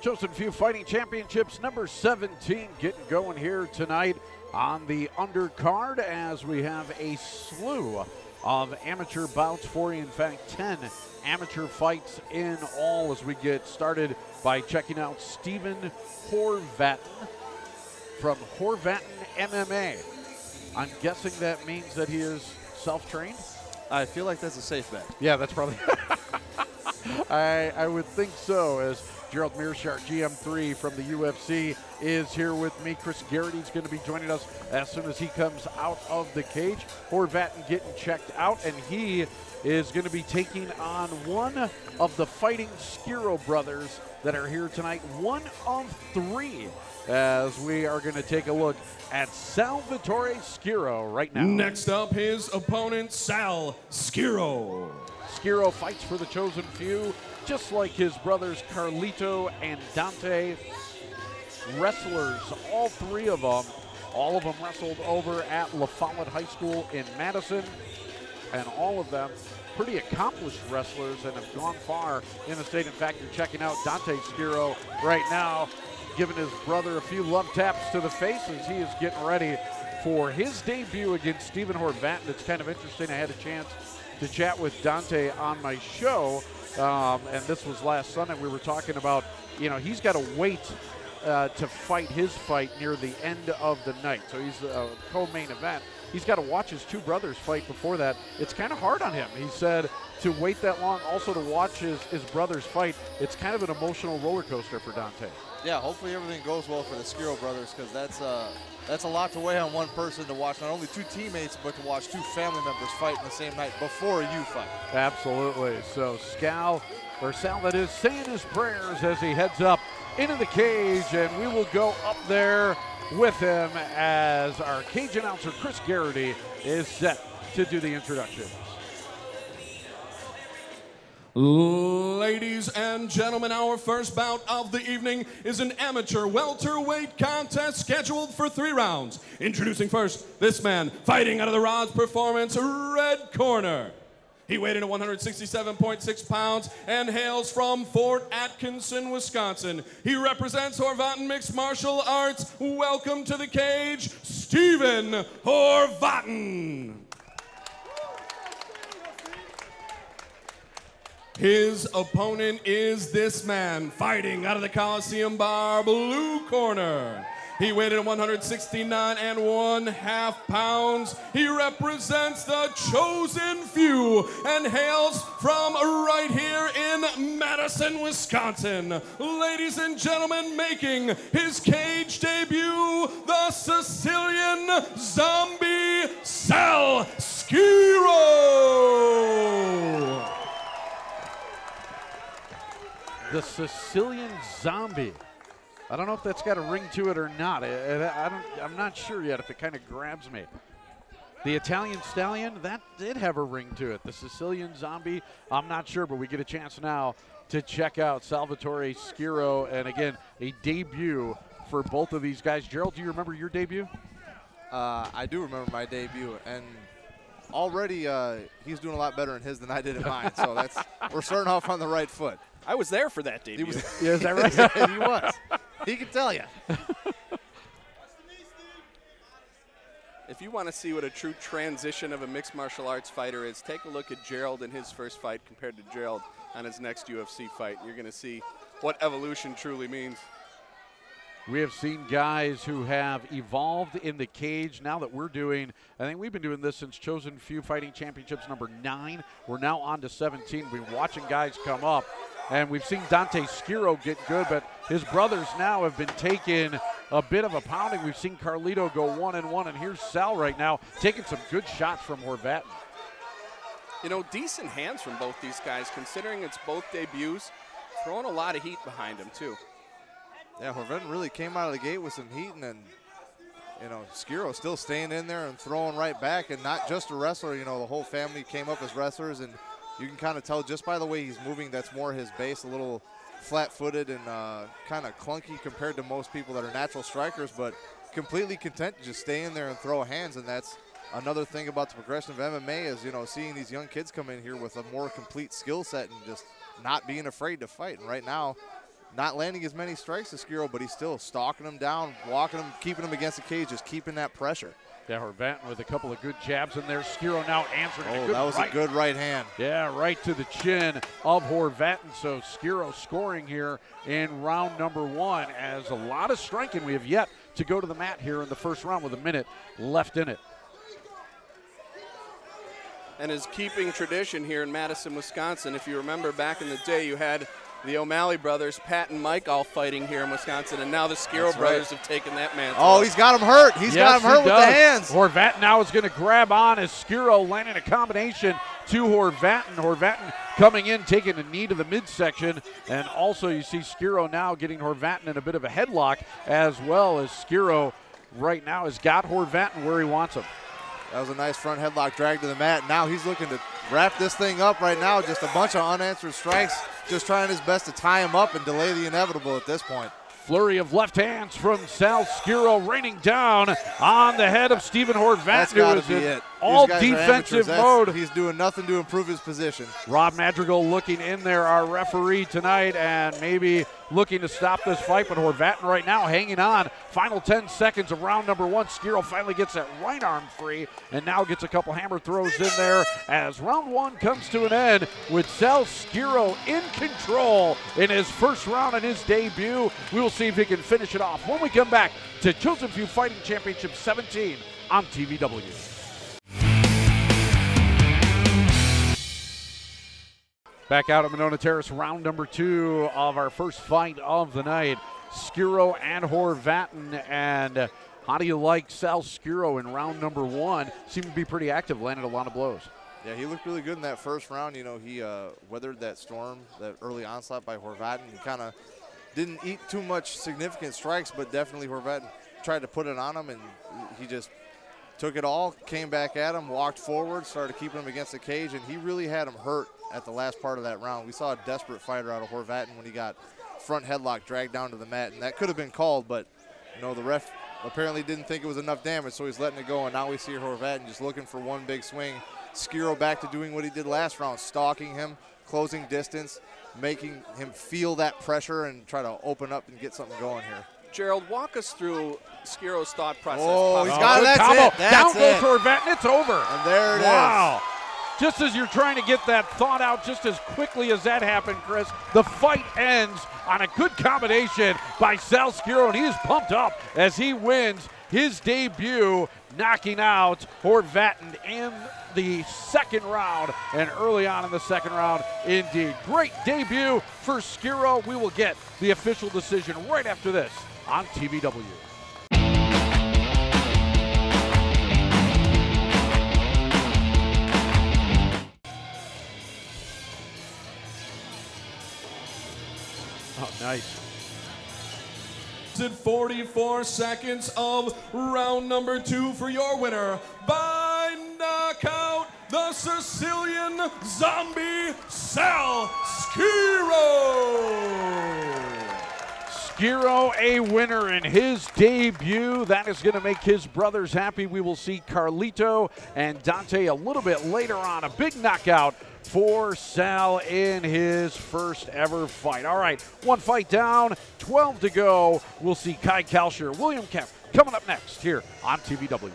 Chosen Few Fighting Championships number 17 getting going here tonight on the undercard as we have a slew of amateur bouts for you. In fact, 10 amateur fights in all as we get started by checking out Stephen Horvatin from Horvatin MMA. I'm guessing that means that he is self-trained? I feel like that's a safe bet. Yeah, that's probably I would think so, as Gerald Mearshart, GM3 from the UFC, is here with me. Chris Garrity's going to be joining us as soon as he comes out of the cage. Horvatin getting checked out, and he is going to be taking on one of the fighting Schiro brothers that are here tonight, one of three, as we are going to take a look at Salvatore Schiro right now. Next up, his opponent, Sal Schiro. Schiro fights for the Chosen Few, just like his brothers Carlito and Dante. Wrestlers, all three of them. All of them wrestled over at La Follette High School in Madison, and all of them pretty accomplished wrestlers and have gone far in the state. In fact, you're checking out Dante Schiro right now, giving his brother a few love taps to the face as he is getting ready for his debut against Stephen Horvatin. It's kind of interesting. I had a chance to chat with Dante on my show, and this was last Sunday. We were talking about, you know, he's got to wait to fight his fight near the end of the night. So he's a co-main event. He's got to watch his two brothers fight before that. It's kind of hard on him. He said to wait that long, also to watch his brothers fight, it's kind of an emotional roller coaster for Dante. Yeah, hopefully everything goes well for the Schiro brothers, because that's a lot to weigh on one person, to watch not only two teammates, but to watch two family members fight in the same night before you fight. Absolutely. So Sal that is, saying his prayers as he heads up into the cage, and we will go up there with him as our cage announcer Chris Garrity is set to do the introductions. Ladies and gentlemen, our first bout of the evening is an amateur welterweight contest scheduled for 3 rounds. Introducing first, this man fighting out of the Rods Performance red corner. He weighed in at 167.6 pounds and hails from Fort Atkinson, Wisconsin. He represents Horvatin Mixed Martial Arts. Welcome to the cage, Stephen Horvatin. His opponent is this man, fighting out of the Coliseum Bar, blue corner. He weighed in at 169.5 pounds. He represents the Chosen Few and hails from right here in Madison, Wisconsin. Ladies and gentlemen, making his cage debut, the Sicilian Zombie, Sal Schiro. The Sicilian Zombie. I don't know if that's got a ring to it or not. I'm not sure yet if it kind of grabs me. The Italian Stallion, that did have a ring to it. The Sicilian Zombie, I'm not sure, but we get a chance now to check out Salvatore Schiro, and again, a debut for both of these guys. Gerald, do you remember your debut? I do remember my debut, and already he's doing a lot better in his than I did in mine, so we're starting off on the right foot. I was there for that debut. Yeah, is that right? He was. He can tell you. If you want to see what a true transition of a mixed martial arts fighter is, take a look at Gerald in his first fight compared to Gerald on his next UFC fight. You're going to see what evolution truly means. We have seen guys who have evolved in the cage. Now that we're doing, I think we've been doing this since Chosen Few Fighting Championships number 9. We're now on to 17. We've been watching guys come up, and we've seen Dante Schiro get good, but his brothers now have been taking a bit of a pounding. We've seen Carlito go 1-1, and here's Sal right now taking some good shots from Horvatin. You know, decent hands from both these guys, considering it's both debuts, throwing a lot of heat behind him, too. Yeah, Horvatin really came out of the gate with some heat, and then, you know, Schiro still staying in there and throwing right back, and not just a wrestler. You know, the whole family came up as wrestlers, and you can kind of tell just by the way he's moving that's more his base, a little flat-footed and kind of clunky compared to most people that are natural strikers, but completely content to just stay in there and throw hands. And that's another thing about the progression of MMA is, you know, seeing these young kids come in here with a more complete skill set and just not being afraid to fight. And right now, not landing as many strikes as Schiro, but he's still stalking him down, walking him, keeping him against the cage, just keeping that pressure. Yeah, Horvatin with a couple of good jabs in there. Schiro now answering a good that was right. a good right hand. Yeah, right to the chin of Horvatin. So Schiro scoring here in round number 1 as a lot of striking. We have yet to go to the mat here in the first round with a minute left in it. And is keeping tradition here in Madison, Wisconsin. If you remember back in the day, you had the O'Malley brothers, Pat and Mike, all fighting here in Wisconsin, and now the Schiro brothers have taken that mantle. Oh, he's got him hurt. He's got him hurt with the hands. Horvatin now is going to grab on as Schiro landing a combination to Horvatin. Horvatin coming in, taking a knee to the midsection, and also you see Schiro now getting Horvatin in a bit of a headlock, as well as Schiro right now has got Horvatin where he wants him. That was a nice front headlock drag to the mat. Now he's looking to wrap this thing up right now. Just a bunch of unanswered strikes. Just trying his best to tie him up and delay the inevitable at this point. Flurry of left hands from Sal Schiro raining down on the head of Stephen Horvatin, who is in all defensive mode. He's doing nothing to improve his position. Rob Madrigal looking in there, our referee tonight, and maybe looking to stop this fight, but Horvatin right now hanging on. Final 10 seconds of round number 1. Schiro finally gets that right arm free and now gets a couple hammer throws in there as round 1 comes to an end with Sal Schiro in control in his first round in his debut. We will see if he can finish it off when we come back to Chosen Few Fighting Championship 17 on TVW. Back out at Monona Terrace, round number 2 of our first fight of the night. Schiro and Horvatin. And how do you like Sal Schiro in round number 1? Seemed to be pretty active, landed a lot of blows. Yeah, he looked really good in that first round. You know, he weathered that storm, that early onslaught by Horvatin. He kind of didn't eat too much significant strikes, but definitely Horvatin tried to put it on him, and he just took it all, came back at him, walked forward, started keeping him against the cage, and he really had him hurt at the last part of that round. We saw a desperate fighter out of Horvatin when he got front headlock dragged down to the mat, and that could have been called, but you know, the ref apparently didn't think it was enough damage, so he's letting it go, and now we see Horvatin just looking for one big swing. Schiro back to doing what he did last round, stalking him, closing distance, making him feel that pressure and try to open up and get something going here. Gerald, walk us through Schiro's thought process. Oh, he's got it. That's combo. It. That's Down goes Horvatin. It's over. And there it is. Wow. Just as you're trying to get that thought out, just as quickly as that happened, Chris, the fight ends on a good combination by Sal Schiro, and he is pumped up as he wins his debut, knocking out Horvatin in the second round, and early on in the second round indeed. Great debut for Schiro. We will get the official decision right after this on TVW. Oh, nice. 44 seconds of round number 2 for your winner by knockout, the Sicilian Zombie, Sal Schiro. Schiro a winner in his debut. That is going to make his brothers happy. We will see Carlito and Dante a little bit later on. A big knockout for Sal in his first ever fight. All right, 1 fight down, 12 to go. We'll see Kai Kalsher, William Kemp coming up next here on TVW.